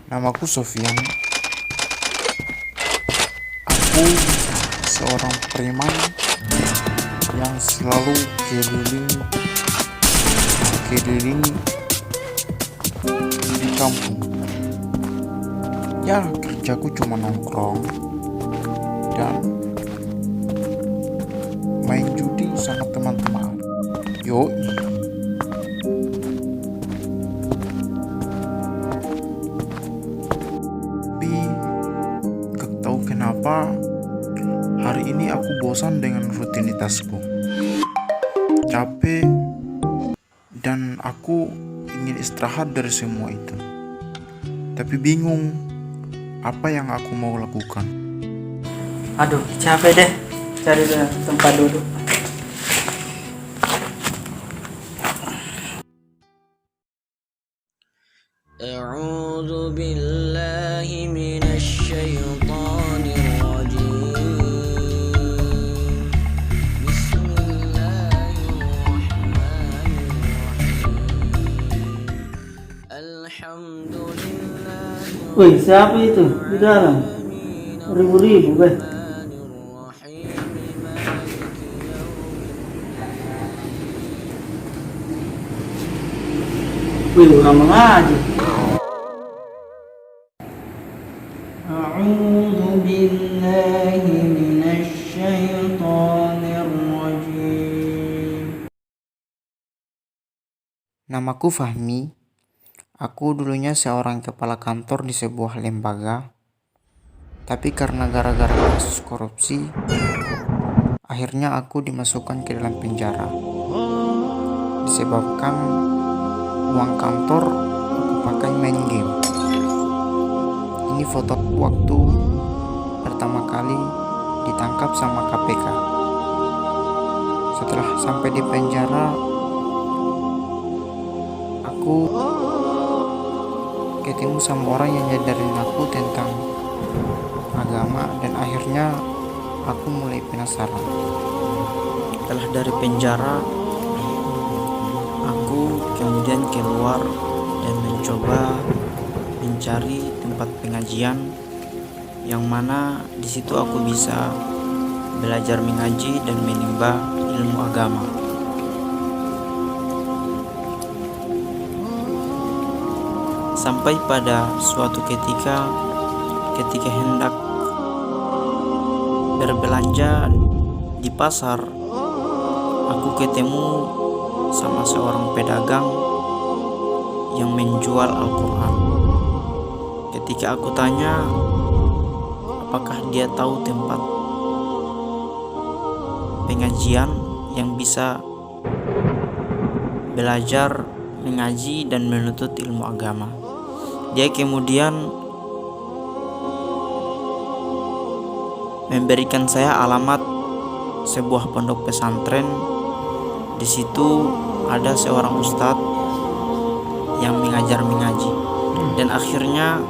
Namaku Sofian. Aku seorang preman yang selalu keliling di kampung. Ya, kerjaku cuma nongkrong dan main judi sama teman-teman. Yoi. Tapi gak tahu kenapa hari ini aku bosan dengan rutinitasku. Capek dan aku ingin istirahat dari semua itu. Tapi bingung apa yang aku mau lakukan. Aduh, capek deh. Cari tempat duduk. أعوذ بالله من الشيطان الرجيم بسم الله الرحمن الرحيم الحمد لله Wih, siapa itu di dalam? Ribu-ribu, beh. الرحيم مالك يوم Wih, orang mengaji. A'udzu billahi minasy syaithanir rajim. Namaku Fahmi. Aku dulunya seorang kepala kantor di sebuah lembaga. Tapi karena gara-gara kasus korupsi, akhirnya aku dimasukkan ke dalam penjara. Disebabkan uang kantor aku pakai main game. Ini foto waktu pertama kali ditangkap sama KPK. Setelah sampai di penjara, aku ketemu sama orang yang nyadarin aku tentang agama dan akhirnya aku mulai penasaran. Setelah dari penjara, aku kemudian keluar dan mencoba mencari tempat pengajian yang mana di situ aku bisa belajar mengaji dan menimba ilmu agama. Sampai pada suatu ketika hendak berbelanja di pasar, aku ketemu sama seorang pedagang yang menjual Al-Quran. Ketika aku tanya apakah dia tahu tempat pengajian yang bisa belajar mengaji dan menuntut ilmu agama, dia kemudian memberikan saya alamat sebuah pondok pesantren. Di situ ada seorang ustadz yang mengajar mengaji, dan akhirnya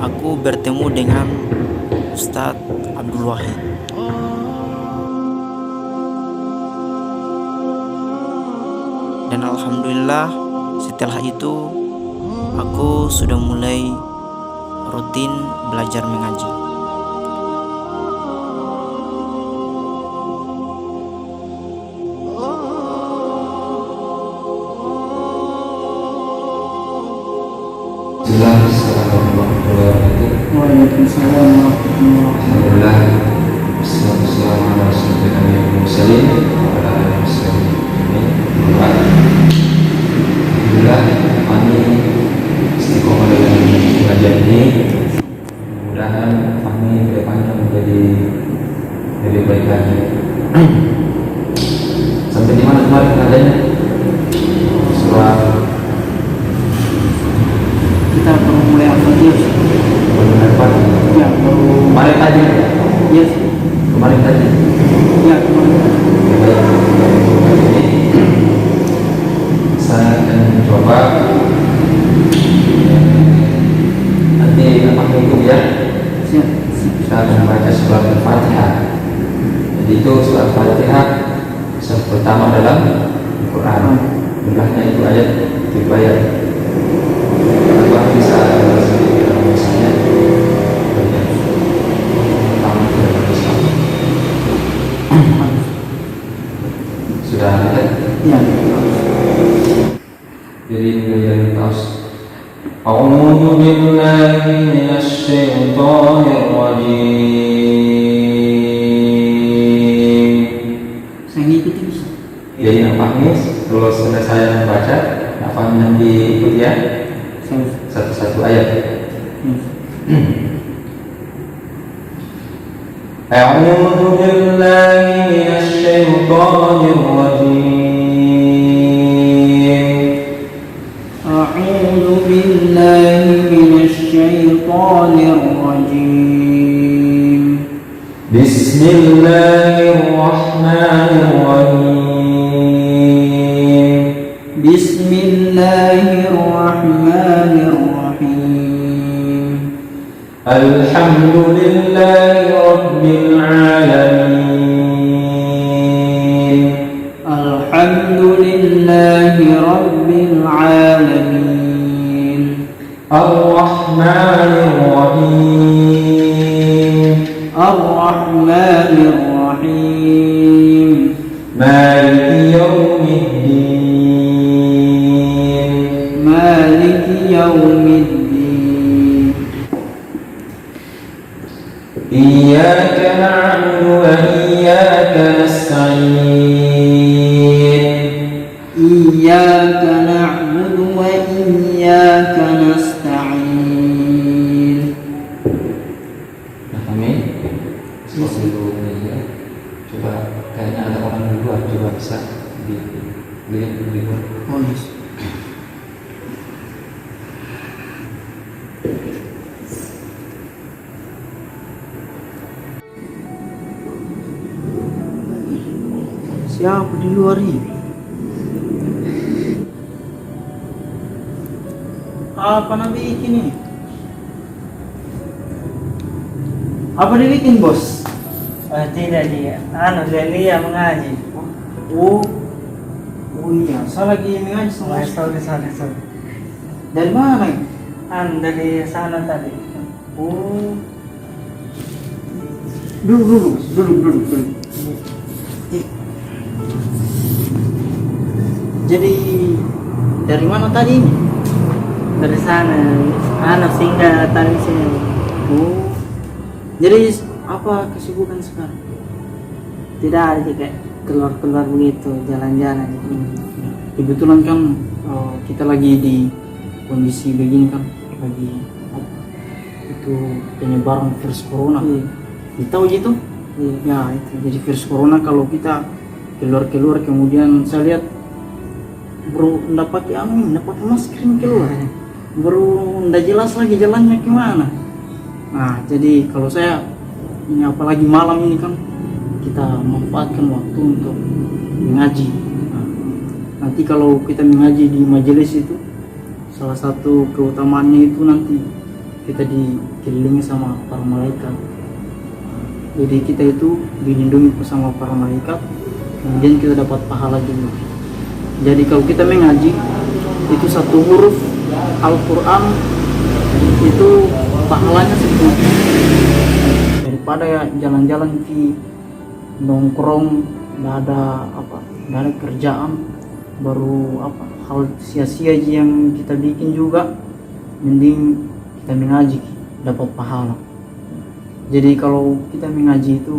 aku bertemu dengan Ustadz Abdul Wahid. Dan alhamdulillah setelah itu aku sudah mulai rutin belajar mengaji. Assalamualaikum warahmatullahi wabarakatuh. Waalaikumsalam warahmatullahi wabarakatuh. Alhamdulillah, wassalamualaikum warahmatullahi wabarakatuh. Alhamdulillah, kami istiqomah dengan pengajian ini. Mudah-mudahan kami kedepannya menjadi lebih baik lagi. Sampai di mana kemarin pengajiannya? Surah Kita baru mulai Al-Fatihah. Ya, baru kemarin tadi ya? yes. Kemarin tadi? Ya, kemarin. Ya, baik. Ini saya akan mencoba nanti apa itu ya? Siap. Kita akan membaca surat Al-Fatihah. Jadi itu surat Al-Fatihah surat pertama dalam Al-Quran. Jumlahnya itu ayat 3 ayat. Bisa أعوذ بالله من الشيطان الرجيم. Saya ngikutin bisa. Jadi nampaknya kalau sudah saya membaca, nampaknya nanti ikut ya satu-satu ayat. أعوذ بالله من الشيطان الرجيم. أعوذ بالله من الشيطان الرجيم. بسم الله الرحمن الرحيم. بسم الله الرحمن الرحيم. الحمد لله رب العالمين. الحمد لله رب العالمين. الرحمن الرحيم. الرحمن الرحيم. مالك يوم الدين. مالك يوم الدين. إياك نعبد وإياك نستعين. إياك نعبد وإياك نستعين. Nah, kami dulu ya. Coba kayaknya ada orang di luar, coba bisa dilihat di luar. Oh, yes. Siapa di luar ini? Apa nak bikin ini? Apa dibikin, bos? Tidak dia, dia mengaji. Oh, oh iya, saya lagi mengaji sama Sorry. Dari mana ini? Dari sana tadi. Oh, duduk. Jadi dari mana tadi ini? Dari sana, singgah tadi sini. Oh, jadi apa kesibukan sekarang? Tidak ada sih, kayak keluar begitu, jalan-jalan. Kebetulan kan kita lagi di kondisi begini kan, lagi apa, itu penyebaran virus corona. Tahu gitu? Ya itu. Jadi virus corona kalau kita keluar kemudian saya lihat baru dapat masker ini keluar, baru ndak jelas lagi jalannya gimana. Nah jadi kalau saya ini apalagi malam ini kan kita manfaatkan waktu untuk mengaji. Nah, nanti kalau kita mengaji di majelis itu salah satu keutamaannya itu nanti kita dikelilingi sama para malaikat. Jadi kita itu dilindungi sama para malaikat, kemudian kita dapat pahala juga. Jadi kalau kita mengaji itu satu huruf Al-Quran itu pahalanya 10 daripada ya jalan-jalan di nongkrong, nggak ada kerjaan, baru hal sia-sia aja yang kita bikin juga, mending kita mengaji dapat pahala. Jadi kalau kita mengaji itu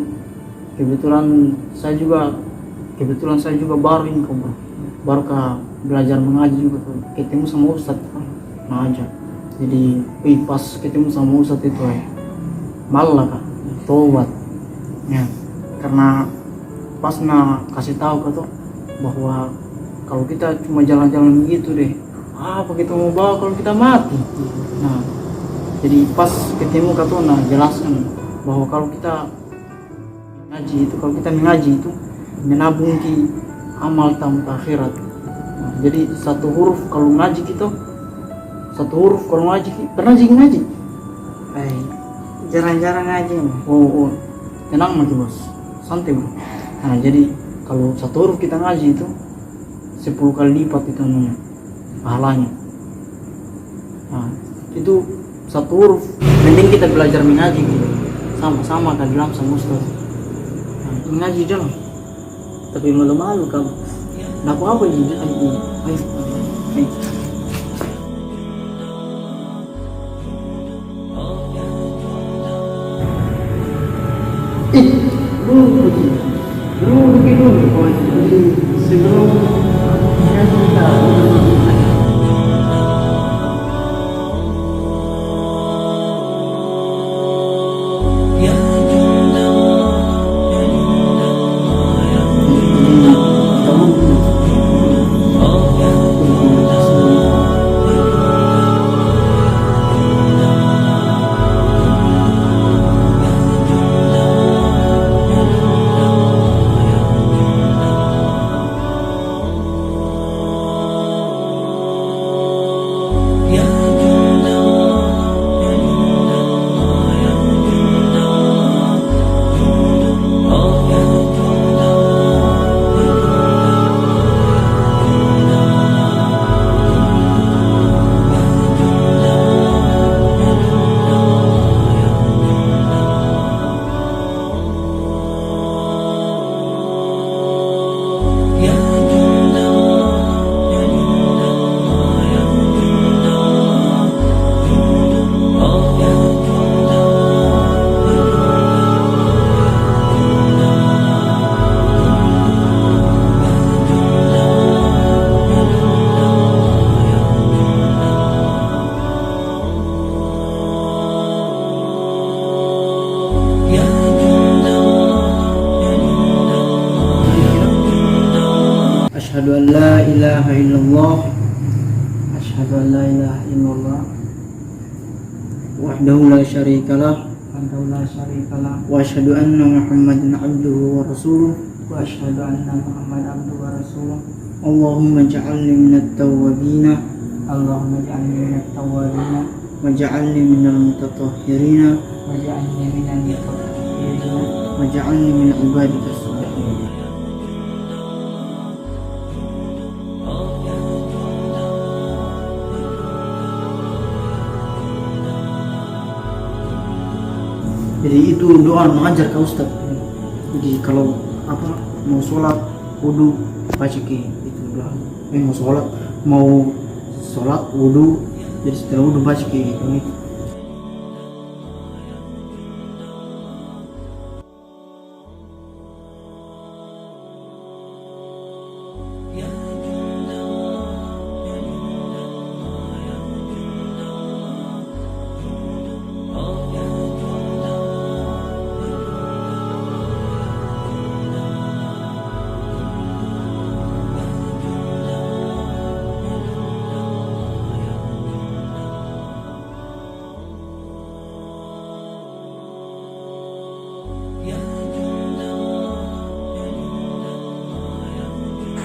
kebetulan saya juga baru ini kok bro, baru belajar mengaji juga ketemu sama ustadz ngajar. Jadi pas ketemu sama ustadz itu malah kak tobat ya, karena pas kasih tahu kata bahwa kalau kita cuma jalan-jalan begitu deh, apa kita mau bawa kalau kita mati. Nah jadi pas ketemu kata jelaskan bahwa kalau kita mengaji itu menabung di amal tamat akhirat. Nah, jadi satu huruf kalau ngaji pernah ngaji? Jarang-jarang ngaji. Oh, tenang aja bos, santai bro. Nah jadi kalau satu huruf kita ngaji itu 10 kali lipat itu namanya pahalanya. Nah itu satu huruf, mending kita belajar mengaji gitu, sama-sama kan dalam sama ustaz. Nah, mengaji dalam Tapi malu-malu kamu. nggak apa-apa jadi ayo. ilaha illallah asyhadu an la ilaha illallah wahdahu la syarikalah wa asyhadu anna muhammadan abduhu wa rasuluh Allahumma ja'alni minat tawwabina waj'alni minal mutatahhirina waj'alni min ibadikas sholihin. Jadi itu doa mengajar ke Ustaz. Jadi kalau mau sholat wudu baca ke itu doa. Mau sholat wudu, jadi setelah wudu baca ke itu.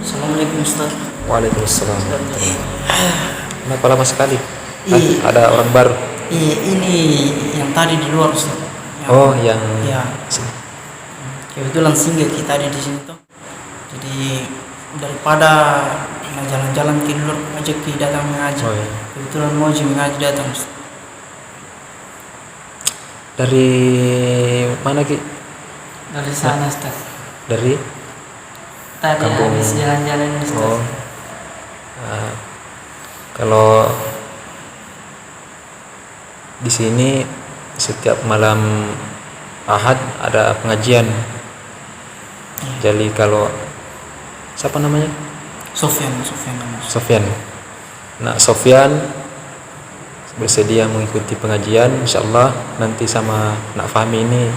Assalamualaikum Ustaz. Waalaikumsalam. Kenapa lama sekali? Ada orang baru? Ini yang tadi di luar Ustaz. Yang Ya. Kebetulan singgah kita ada di sini tuh. Jadi daripada jalan-jalan ke luar aja ke datang mengaji. Oh, iya. Kebetulan mau mengaji datang Ustaz. Dari mana Ki? Dari sana Ustaz. Dari Tadi kampung. habis jalan-jalan Ustaz. Kalau di sini setiap malam Ahad ada pengajian. Jadi kalau siapa namanya? Sofyan. Sofyan. Nah, Sofyan bersedia mengikuti pengajian, insyaallah nanti sama Nak Fahmi ini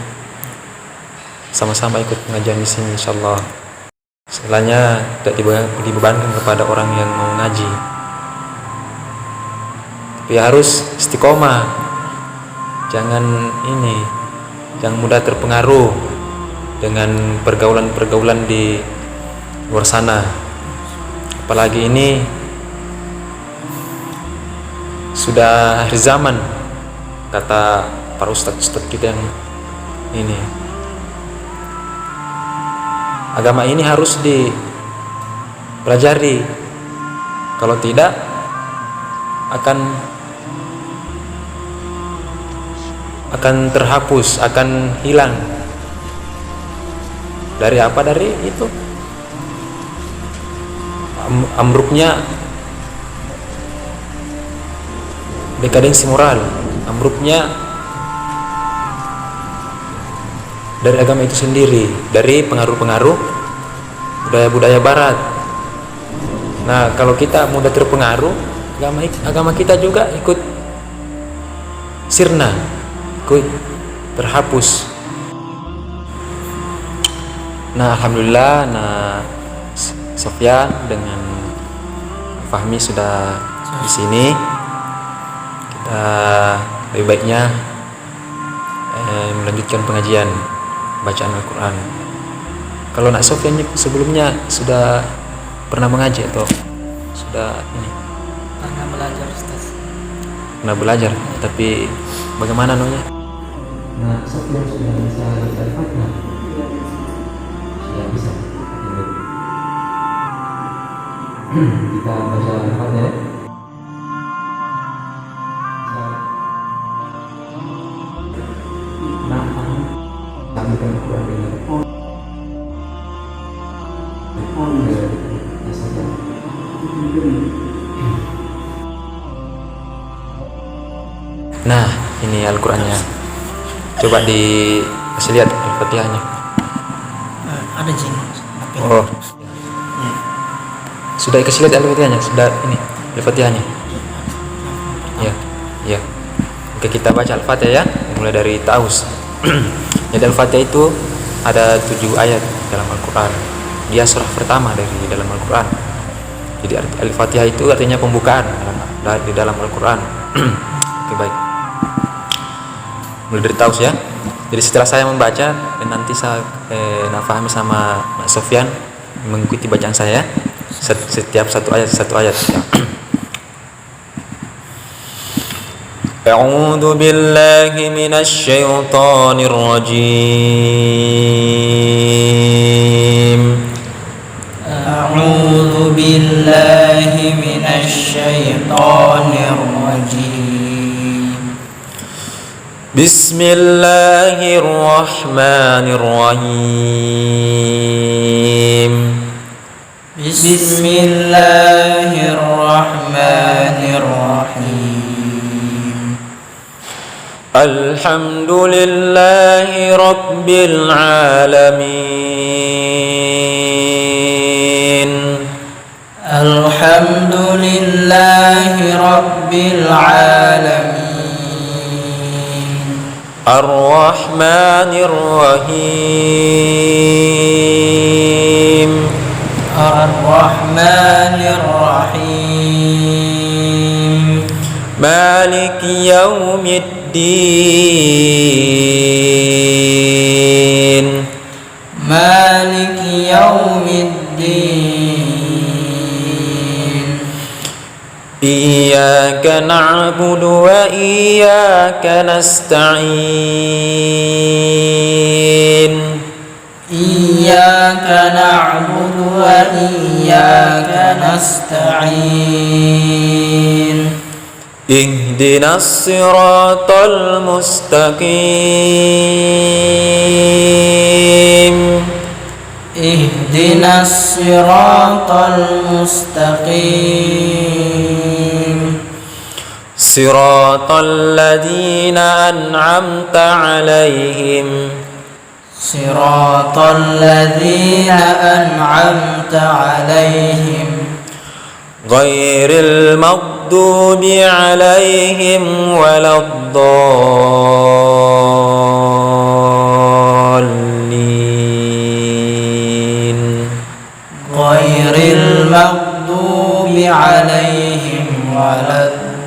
sama-sama ikut pengajian di sini insyaallah. Setelahnya tidak dibebankan kepada orang yang mau ngaji. Tapi harus istiqomah. Jangan mudah terpengaruh dengan pergaulan-pergaulan di luar sana. Apalagi ini sudah akhir zaman, kata para ustadz-ustadz kita yang ini. Agama ini harus dipelajari. Kalau tidak akan terhapus, akan hilang. Dari apa? Dari itu ambruknya dekadensi moral, ambruknya dari agama itu sendiri, dari pengaruh-pengaruh budaya-budaya barat. Nah, kalau kita mudah terpengaruh, agama kita juga ikut sirna, ikut terhapus. Nah, alhamdulillah, Sofyan dengan Fahmi sudah di sini. Kita lebih baiknya melanjutkan pengajian bacaan Al-Quran. Kalau Nak Sofyan sebelumnya sudah pernah mengaji atau sudah ini? Pernah belajar Ustaz. Pernah belajar, tapi bagaimana namanya? Nah, Sofyan sudah bisa baca Al-Fatihah? Sudah bisa. Kita baca Al-Fatihah. Nah, kami kan Al-Quran dengan Nah, ini Al-Qurannya. Coba dikasih lihat Al-Fatihahnya. Ada jin. Oh. Sudah dikasih lihat Al-Fatihahnya? Sudah ini Al-Fatihahnya. Ya, ya. Oke, kita baca Al-Fatihah ya. Mulai dari Ta'awuz. Jadi Al-Fatihah itu ada 7 ayat dalam Al-Quran. Dia surah pertama dari dalam Al-Quran. Jadi Al-Fatihah itu artinya pembukaan di dalam Al-Quran. Oke, baik. Mulai dari Taus ya. Jadi setelah saya membaca dan nanti saya fahami sama Mas Sofyan mengikuti bacaan saya setiap satu ayat ya. A'udzu billahi minasy syaithanir rajim. A'udzu billahi minasy syaithanir rajim. Bismillahirrahmanirrahim. Bismillahirrahmanirrahim. Alhamdulillahi Rabbil Alamin. Alhamdulillahi Rabbil Alamin. Ar-Rahmanir Rahim. Ar-Rahmanir Rahim. Maliki Yaumiddin. Maliki Yaumiddin. Iyyaka na'budu wa iyyaka nasta'in. Iyyaka na'budu wa iyyaka nasta'in. Ihdinas siratal mustaqim. Ihdinas siratal mustaqim. Siratal ladzina an'amta 'alaihim. Siratal ladzina an'amta 'alaihim. Ghairil maghdubi 'alaihim waladdallin. Ghairil maghdubi 'alaihim waladdallin.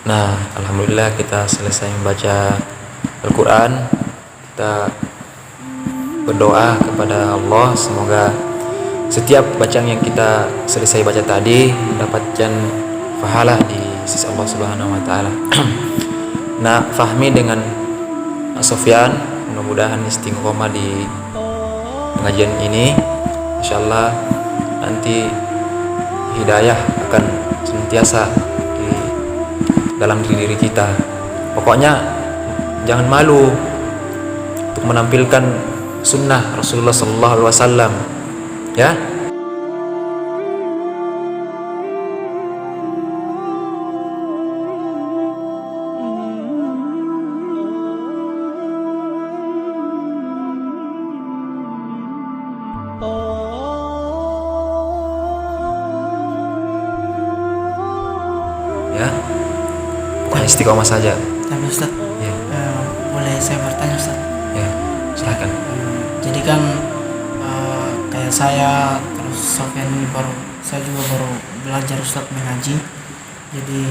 Nah, alhamdulillah kita selesai membaca Al-Quran. Kita berdoa kepada Allah semoga setiap bacaan yang kita selesai baca tadi mendapatkan pahala di sisi Allah Subhanahu wa taala. Nah, fahmi dengan Mas Sofyan, mudah-mudahan istiqomah di pengajian ini. Insyaallah nanti hidayah akan senantiasa di dalam diri kita. Pokoknya jangan malu untuk menampilkan sunnah Rasulullah Sallallahu Alaihi Wasallam, ya. Ya, pokoknya istiqomah saja. Tapi Ustaz, Ya, boleh saya bertanya Ustaz? ya, silahkan. Jadi kan kayak saya terus Sofyan ini saya juga baru belajar Ustaz mengaji. Jadi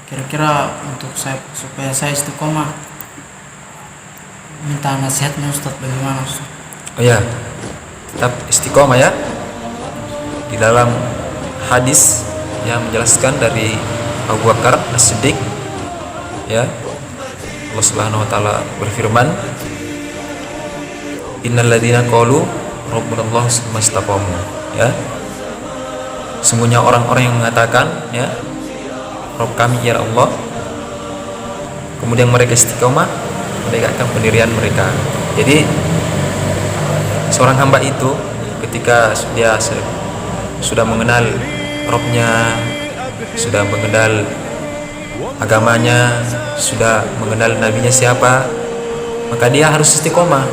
kira-kira untuk supaya saya istiqomah, minta nasihatnya Ustaz, bagaimana Ustaz? Oh ya, tetap istiqomah ya. Di dalam hadis yang menjelaskan dari Abu Bakar As-Siddiq, ya, Allah Subhanahu wa taala berfirman, innal ladzina qalu rabbunallahu tsumma istaqamu, ya. Sungguhnya orang-orang yang mengatakan, ya, Rabb kami ya Allah, kemudian mereka istiqomah menegakkan pendirian mereka. Jadi seorang hamba itu ketika dia sudah mengenal Rabb-nya, sudah mengenal agamanya, sudah mengenal nabinya siapa, maka dia harus istiqomah.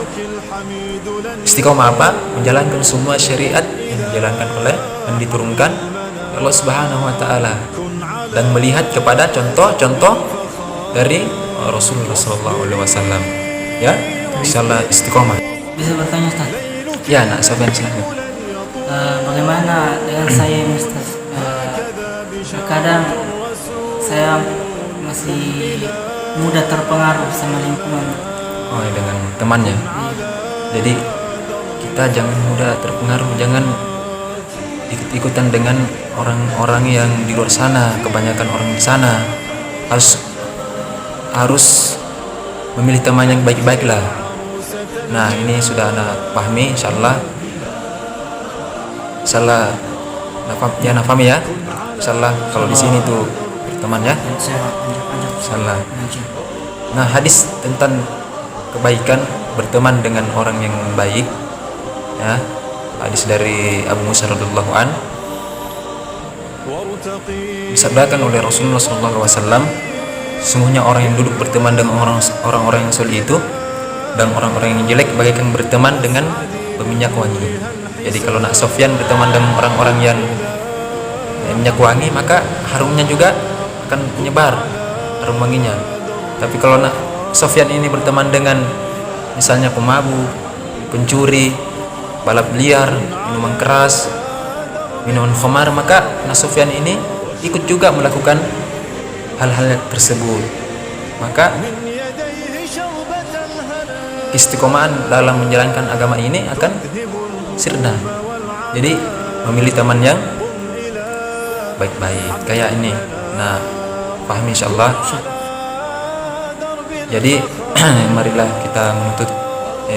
Istiqomah apa? Menjalankan semua syariat yang dijalankan oleh dan diturunkan Allah Subhanahu wa taala dan melihat kepada contoh-contoh dari Rasulullah sallallahu alaihi wasallam. Ya, insyaallah istiqomah. Bisa bertanya Ustaz? Ya, Nak Sofian silahkan. Bagaimana dengan saya Ustaz? Terkadang saya masih mudah terpengaruh sama lingkungan. Oh, dengan temannya. Jadi kita jangan mudah terpengaruh, jangan ikut-ikutan dengan orang-orang yang di luar sana. Kebanyakan orang di sana harus memilih teman yang baik-baik lah. Nah, ini sudah anak pahami, insyaallah anak pahami ya. Insyaallah kalau di sini tuh berteman ya. Insyaallah. Nah, hadis tentang kebaikan berteman dengan orang yang baik ya, hadis dari Abu Musa radhiyallahu an, disabdakan oleh Rasulullah SAW, sesungguhnya orang yang duduk berteman dengan orang-orang yang soleh itu dan orang-orang yang jelek bagaikan berteman dengan peminyak wangi. Jadi kalau Nak Sofyan berteman dengan orang-orang yang minyak wangi, maka harumnya juga akan menyebar, harum wanginya. Tapi kalau Nak Sofyan ini berteman dengan misalnya pemabuk, pencuri, balap liar, minuman keras, minuman khamar, maka Nak Sofyan ini ikut juga melakukan hal-hal tersebut. Maka istiqomahan dalam menjalankan agama ini akan sirna. Jadi memilih teman yang baik-baik kayak ini. Nah, pahami insyaallah. Jadi marilah kita menuntut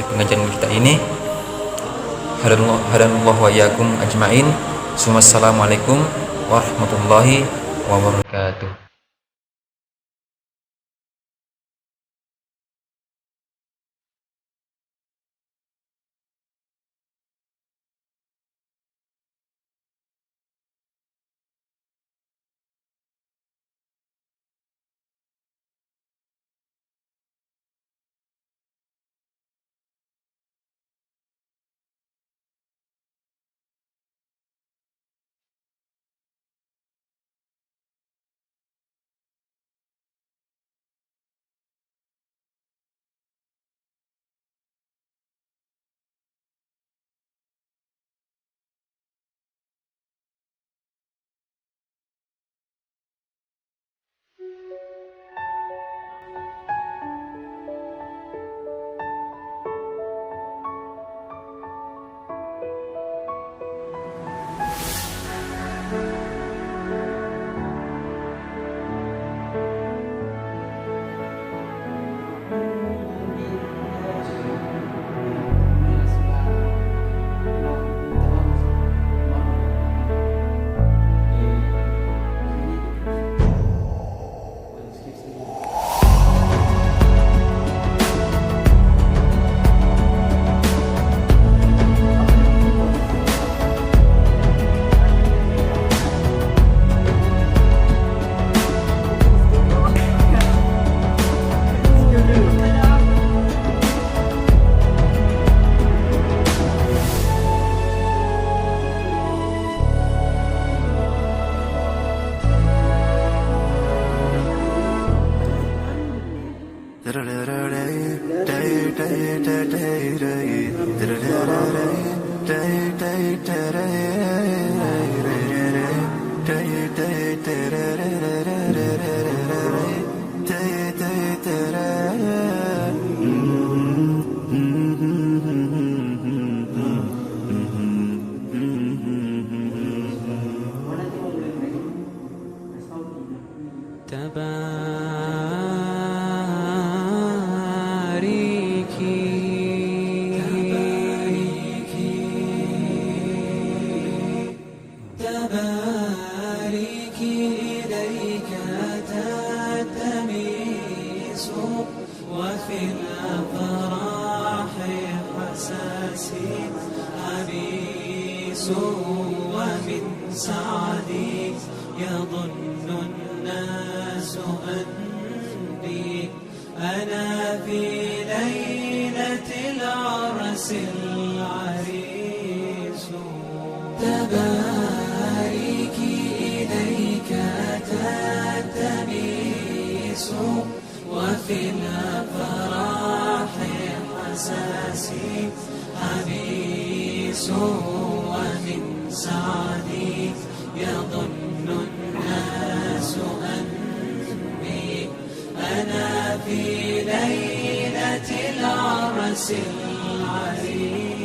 pengajian kita ini. Hadanallahu wa iyyakum ajmain. Assalamualaikum warahmatullahi wabarakatuh. ومن سعدي يظن الناس أني أنا في ليلة العرس العريس تباركي إليك تلتمس وفي الأفراح حساسي حبيبي العريس.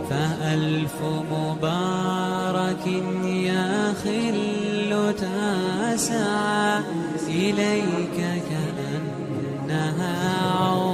فألف مبارك يا خل تسعى إليك كأنها عود